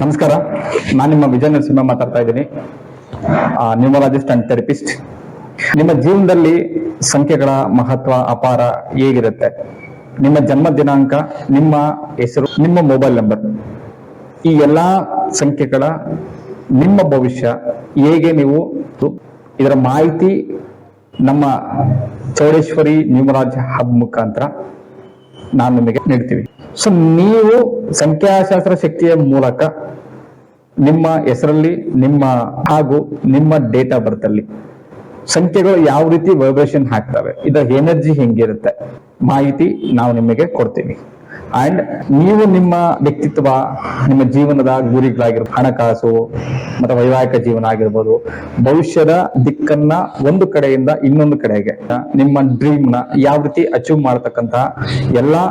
ನಮಸ್ಕಾರ, ನಾನು ನಿಮ್ಮ ವಿಜಯ ನರಸಿಂಹ ಮಾತಾಡ್ತಾ ಇದ್ದೀನಿ, ನ್ಯೂಮರಾಲಜಿಸ್ಟ್ ಅಂಡ್ ಥೆರಪಿಸ್ಟ್. ನಿಮ್ಮ ಜೀವನದಲ್ಲಿ ಸಂಖ್ಯೆಗಳ ಮಹತ್ವ ಅಪಾರ ಹೇಗಿರುತ್ತೆ? ನಿಮ್ಮ ಜನ್ಮ ದಿನಾಂಕ, ನಿಮ್ಮ ಹೆಸರು, ನಿಮ್ಮ ಮೊಬೈಲ್ ನಂಬರ್, ಈ ಎಲ್ಲಾ ಸಂಖ್ಯೆಗಳ ನಿಮ್ಮ ಭವಿಷ್ಯ ಹೇಗೆ ನೀವು ಇದರ ಮಾಹಿತಿ ನಮ್ಮ ಚೌಡೇಶ್ವರಿ ನ್ಯೂಮರಾಲಜಿ ಹಬ್ ಮುಖಾಂತರ ನಾನು ನಿಮಗೆ ನೀಡ್ತೀವಿ. ಸೊ ನೀವು ಸಂಖ್ಯಾಶಾಸ್ತ್ರ ಶಕ್ತಿಯ ಮೂಲಕ ನಿಮ್ಮ ಹೆಸರಲ್ಲಿ ಹಾಗೂ ನಿಮ್ಮ ಡೇಟ್ ಆಫ್ ಬರ್ತ್ ಅಲ್ಲಿ ಸಂಖ್ಯೆಗಳು ಯಾವ ರೀತಿ ವೈಬ್ರೇಷನ್ ಹಾಕ್ತವೆ, ಇದರ ಎನರ್ಜಿ ಹೆಂಗಿರುತ್ತೆ ಮಾಹಿತಿ ನಾವು ನಿಮಗೆ ಕೊಡ್ತೀವಿ. ಅಂಡ್ ನೀವು ನಿಮ್ಮ ವ್ಯಕ್ತಿತ್ವ, ನಿಮ್ಮ ಜೀವನದ ಗುರಿಗಳಾಗಿರ್ಬೋದು, ಹಣಕಾಸು ಮತ್ತೆ ವೈವಾಹಿಕ ಜೀವನ ಆಗಿರ್ಬೋದು, ಭವಿಷ್ಯದ ದಿಕ್ಕನ್ನ ಒಂದು ಕಡೆಯಿಂದ ಇನ್ನೊಂದು ಕಡೆಗೆ ನಿಮ್ಮ ಡ್ರೀಮ್ ನ ಯಾವ ರೀತಿ ಅಚೀವ್ ಮಾಡತಕ್ಕಂತ ಎಲ್ಲಾ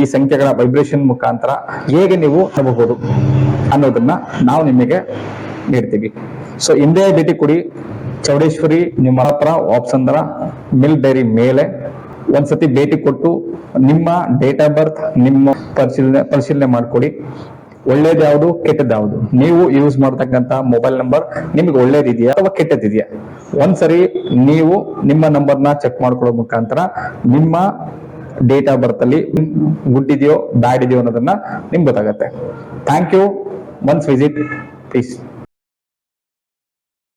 ಈ ಸಂಖ್ಯೆಗಳ ವೈಬ್ರೇಷನ್ ಮುಖಾಂತರ ಹೇಗೆ ನೀವು ತಗೋಬಹುದು ಅನ್ನೋದನ್ನ ನಾವು ನಿಮಗೆ ನೀಡ್ತೀವಿ. ಸೊ ಹಿಂದೆ ಭೇಟಿ ಕೊಡಿ, ಚೌಡೇಶ್ವರಿ ನಿಮ್ಮ ಹತ್ರ ವಾಪ್ಸಂದ್ರ ಮಿಲ್ ಡೈರಿ ಮೇಲೆ ಒಂದ್ಸತಿ ಭೇಟಿ ಕೊಟ್ಟು ನಿಮ್ಮ ಡೇಟ್ ಆಫ್ ಬರ್ತ್ ನಿಮ್ಮ ಪರಿಶೀಲನೆ ಮಾಡ್ಕೊಡಿ. ಒಳ್ಳೇದು ಯಾವುದು, ಕೆಟ್ಟದ್ದು ಯಾವುದು, ನೀವು ಯೂಸ್ ಮಾಡ್ತಕ್ಕಂತ ಮೊಬೈಲ್ ನಂಬರ್ ನಿಮ್ಗೆ ಒಳ್ಳೇದಿದೆಯಾ ಅಥವಾ ಕೆಟ್ಟದಿದೆಯಾ, ಒಂದ್ಸರಿ ನೀವು ನಿಮ್ಮ ನಂಬರ್ನ ಚೆಕ್ ಮಾಡ್ಕೊಳ್ಳೋ ಮುಖಾಂತರ ನಿಮ್ಮ ಡೇಟ್ ಆಫ್ ಬರ್ತ್ ಅಲ್ಲಿ ಗುಡ್ ಇದೆಯೋ ಬ್ಯಾಡ್ ಇದೆಯೋ ಅನ್ನೋದನ್ನ ನಿಮ್ಗೆ ಗೊತ್ತಾಗತ್ತೆ. Thank you. Once visit please.